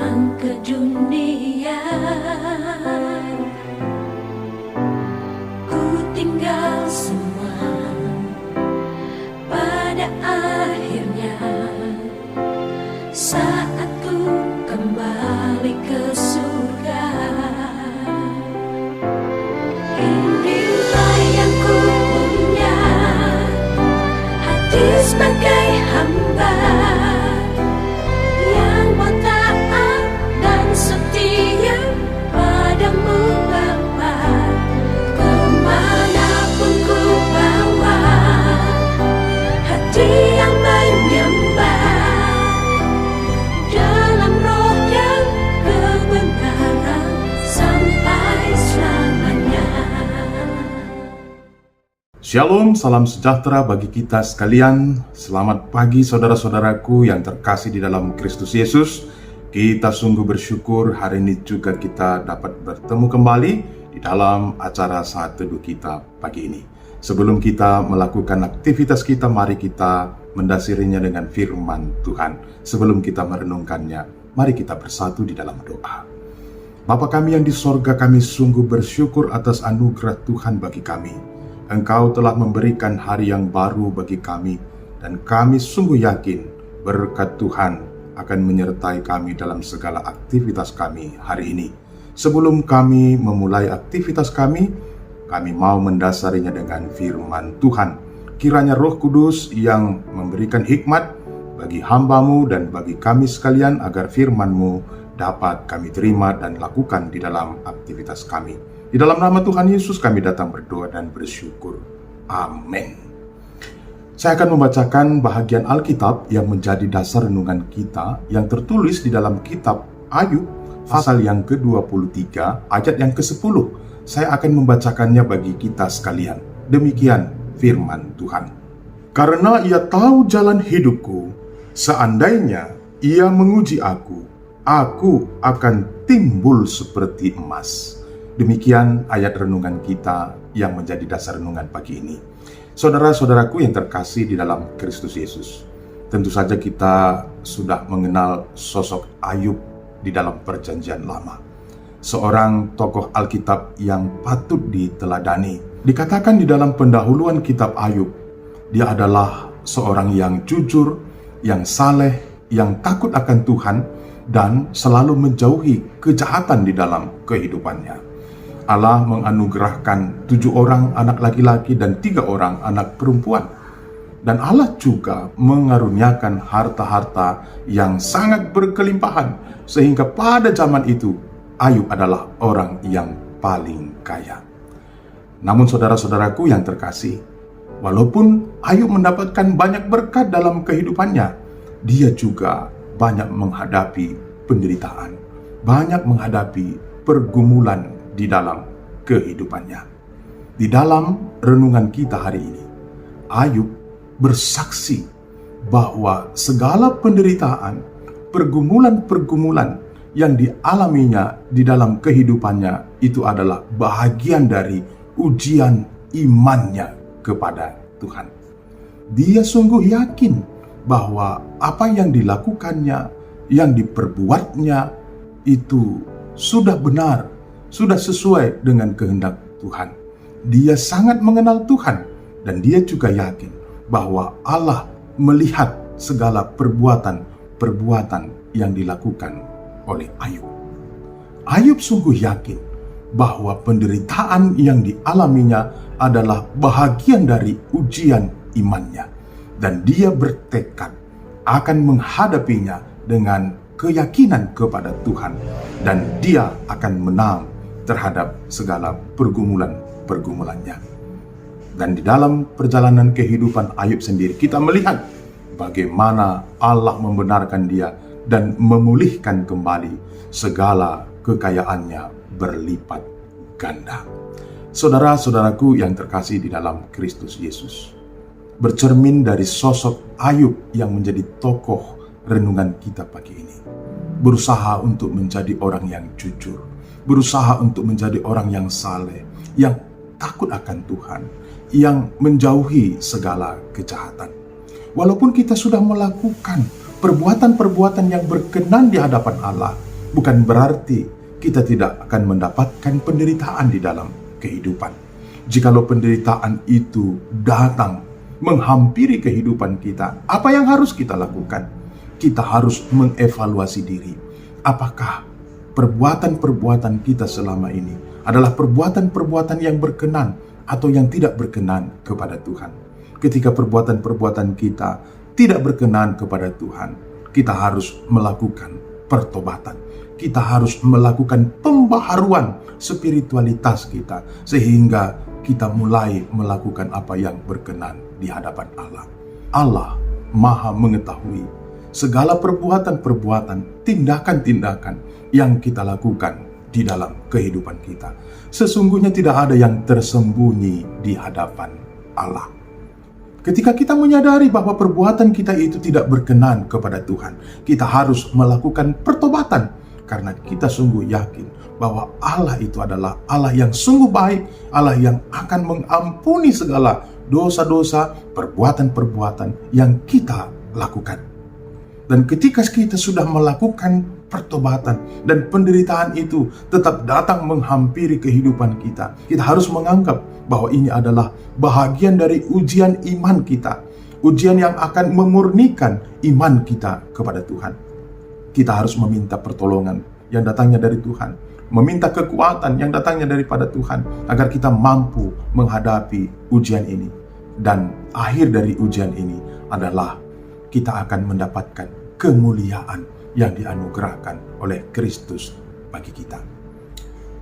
datang ke dunia, ku tinggal semua. Pada akhirnya saat ku kembali ke surga, inilah yang ku punya, hati sebagai hamba yang mau taat dan setia padamu Bapa. Kemanapun ku bawa, hati yang menyembah dalam roh dan kebenaran sampai selamanya. Shalom, salam sejahtera bagi kita sekalian. Selamat pagi saudara-saudaraku yang terkasih di dalam Kristus Yesus. Kita sungguh bersyukur hari ini juga kita dapat bertemu kembali di dalam acara Saat Teduh kita pagi ini. Sebelum kita melakukan aktivitas kita, mari kita mendasarinya dengan firman Tuhan. Sebelum kita merenungkannya, mari kita bersatu di dalam doa. Bapa kami yang di sorga, kami sungguh bersyukur atas anugerah Tuhan bagi kami. Engkau telah memberikan hari yang baru bagi kami, dan kami sungguh yakin berkat Tuhan akan menyertai kami dalam segala aktivitas kami hari ini. Sebelum kami memulai aktivitas kami mau mendasarinya dengan firman Tuhan. Kiranya Roh Kudus yang memberikan hikmat bagi hamba-Mu dan bagi kami sekalian, agar firman-Mu dapat kami terima dan lakukan di dalam aktivitas kami. Di dalam nama Tuhan Yesus kami datang berdoa dan bersyukur. Amin. Saya akan membacakan bahagian Alkitab yang menjadi dasar renungan kita, yang tertulis di dalam kitab Ayub pasal yang ke-23 ayat yang ke-10. Saya akan membacakannya bagi kita sekalian. Demikian firman Tuhan. Karena ia tahu jalan hidupku, seandainya ia menguji aku akan timbul seperti emas. Demikian ayat renungan kita yang menjadi dasar renungan pagi ini. Saudara-saudaraku yang terkasih di dalam Kristus Yesus, tentu saja kita sudah mengenal sosok Ayub di dalam Perjanjian Lama. Seorang tokoh Alkitab yang patut diteladani. Dikatakan di dalam pendahuluan kitab Ayub, dia adalah seorang yang jujur, yang saleh, yang takut akan Tuhan, dan selalu menjauhi kejahatan di dalam kehidupannya. Allah menganugerahkan 7 orang anak laki-laki dan 3 orang anak perempuan. Dan Allah juga mengaruniakan harta-harta yang sangat berkelimpahan, sehingga pada zaman itu Ayub adalah orang yang paling kaya. Namun saudara-saudaraku yang terkasih, walaupun Ayub mendapatkan banyak berkat dalam kehidupannya, dia juga banyak menghadapi penderitaan, banyak menghadapi pergumulan di dalam kehidupannya. Di dalam renungan kita hari ini, Ayub bersaksi bahwa segala penderitaan, pergumulan-pergumulan yang dialaminya di dalam kehidupannya itu adalah bahagian dari ujian imannya kepada Tuhan. Dia sungguh yakin bahwa apa yang dilakukannya, yang diperbuatnya itu sudah benar, sudah sesuai dengan kehendak Tuhan. Dia sangat mengenal Tuhan, dan dia juga yakin bahwa Allah melihat segala perbuatan-perbuatan yang dilakukan oleh Ayub. Ayub sungguh yakin bahwa penderitaan yang dialaminya adalah bahagian dari ujian imannya, dan dia bertekad akan menghadapinya dengan keyakinan kepada Tuhan, dan dia akan menang terhadap segala pergumulannya. Dan di dalam perjalanan kehidupan Ayub sendiri, kita melihat bagaimana Allah membenarkan dia dan memulihkan kembali segala kekayaannya berlipat ganda. Saudara-saudaraku yang terkasih di dalam Kristus Yesus, bercermin dari sosok Ayub yang menjadi tokoh renungan kita pagi ini, berusaha untuk menjadi orang yang jujur, berusaha untuk menjadi orang yang saleh, yang takut akan Tuhan, yang menjauhi segala kejahatan. Walaupun kita sudah melakukan perbuatan-perbuatan yang berkenan di hadapan Allah, bukan berarti kita tidak akan mendapatkan penderitaan di dalam kehidupan. Jikalau penderitaan itu datang menghampiri kehidupan kita, apa yang harus kita lakukan? Kita harus mengevaluasi diri. Apakah perbuatan-perbuatan kita selama ini adalah perbuatan-perbuatan yang berkenan atau yang tidak berkenan kepada Tuhan? Ketika perbuatan-perbuatan kita tidak berkenan kepada Tuhan, kita harus melakukan pertobatan. Kita harus melakukan pembaharuan spiritualitas kita, sehingga kita mulai melakukan apa yang berkenan di hadapan Allah. Allah Maha mengetahui segala perbuatan-perbuatan, tindakan-tindakan yang kita lakukan di dalam kehidupan kita. Sesungguhnya tidak ada yang tersembunyi di hadapan Allah. Ketika kita menyadari bahwa perbuatan kita itu tidak berkenan kepada Tuhan, kita harus melakukan pertobatan, karena kita sungguh yakin bahwa Allah itu adalah Allah yang sungguh baik, Allah yang akan mengampuni segala dosa-dosa, perbuatan-perbuatan yang kita lakukan. Dan ketika kita sudah melakukan pertobatan dan penderitaan itu tetap datang menghampiri kehidupan kita, kita harus menganggap bahwa ini adalah bahagian dari ujian iman kita, ujian yang akan memurnikan iman kita kepada Tuhan. Kita harus meminta pertolongan yang datangnya dari Tuhan, meminta kekuatan yang datangnya daripada Tuhan, agar kita mampu menghadapi ujian ini. Dan akhir dari ujian ini adalah kita akan mendapatkan kemuliaan yang dianugerahkan oleh Kristus bagi kita.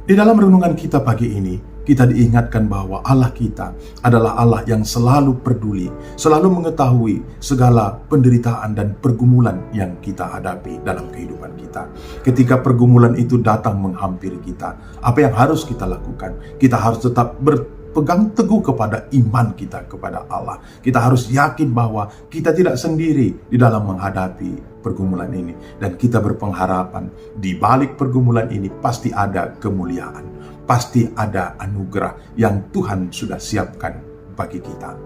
Di dalam renungan kita pagi ini, kita diingatkan bahwa Allah kita adalah Allah yang selalu peduli, selalu mengetahui segala penderitaan dan pergumulan yang kita hadapi dalam kehidupan kita. Ketika pergumulan itu datang menghampiri kita, apa yang harus kita lakukan? Kita harus tetap berpegang teguh kepada iman kita kepada Allah. Kita harus yakin bahwa kita tidak sendiri di dalam menghadapi pergumulan ini, dan kita berpengharapan di balik pergumulan ini pasti ada kemuliaan. Pasti ada anugerah yang Tuhan sudah siapkan bagi kita.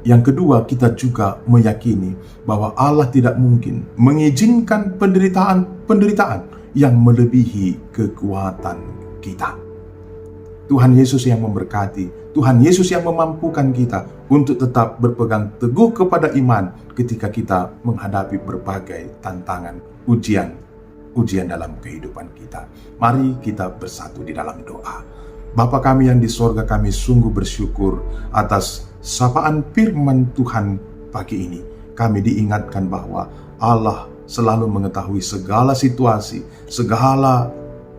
Yang kedua, kita juga meyakini bahwa Allah tidak mungkin mengizinkan penderitaan yang melebihi kekuatan kita. Tuhan Yesus yang memberkati, Tuhan Yesus yang memampukan kita untuk tetap berpegang teguh kepada iman ketika kita menghadapi berbagai tantangan, ujian dalam kehidupan kita. Mari kita bersatu di dalam doa. Bapa kami yang di sorga, kami sungguh bersyukur atas sapaan firman Tuhan pagi ini. Kami diingatkan bahwa Allah selalu mengetahui segala situasi, segala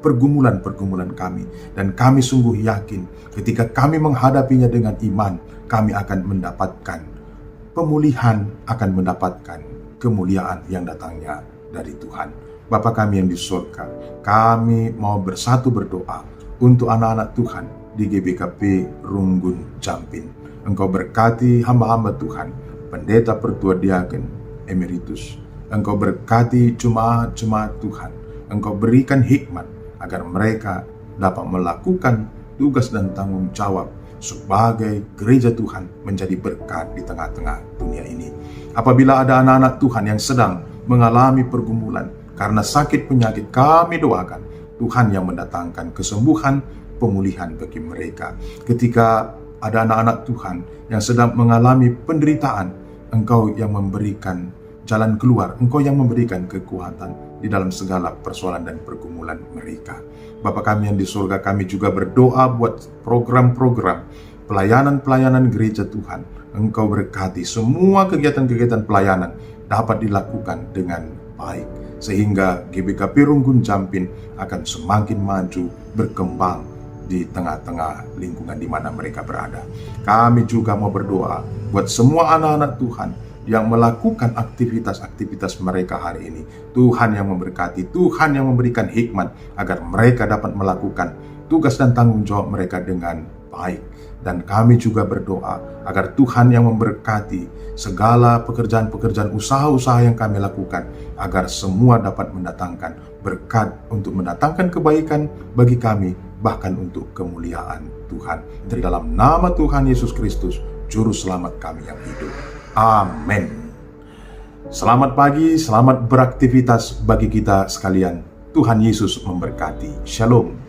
pergumulan-pergumulan kami. Dan kami sungguh yakin ketika kami menghadapinya dengan iman, kami akan mendapatkan pemulihan, akan mendapatkan kemuliaan yang datangnya dari Tuhan. Bapa kami yang di surga, kami mau bersatu berdoa untuk anak-anak Tuhan di GBKP Runggun Jampin. Engkau berkati hamba-hamba Tuhan, pendeta pertua diaken emeritus. Engkau berkati jemaat-jemaat Tuhan. Engkau berikan hikmat agar mereka dapat melakukan tugas dan tanggung jawab sebagai gereja Tuhan, menjadi berkat di tengah-tengah dunia ini. Apabila ada anak-anak Tuhan yang sedang mengalami pergumulan karena sakit penyakit, kami doakan Tuhan yang mendatangkan kesembuhan, pemulihan bagi mereka. Ketika ada anak-anak Tuhan yang sedang mengalami penderitaan, Engkau yang memberikan jalan keluar, Engkau yang memberikan kekuatan di dalam segala persoalan dan pergumulan mereka. Bapa kami yang di surga, kami juga berdoa buat program-program pelayanan-pelayanan gereja Tuhan. Engkau berkati semua kegiatan-kegiatan pelayanan dapat dilakukan dengan baik, sehingga GBKP Runggun Jampin akan semakin maju, berkembang di tengah-tengah lingkungan di mana mereka berada. Kami juga mau berdoa buat semua anak-anak Tuhan yang melakukan aktivitas-aktivitas mereka hari ini. Tuhan yang memberkati, Tuhan yang memberikan hikmat agar mereka dapat melakukan tugas dan tanggung jawab mereka dengan baik. Dan kami juga berdoa agar Tuhan yang memberkati segala pekerjaan-pekerjaan, usaha-usaha yang kami lakukan, agar semua dapat mendatangkan berkat untuk mendatangkan kebaikan bagi kami, bahkan untuk kemuliaan Tuhan. Di dalam nama Tuhan Yesus Kristus, Juru Selamat kami yang hidup. Amin. Selamat pagi, selamat beraktivitas bagi kita sekalian. Tuhan Yesus memberkati. Shalom.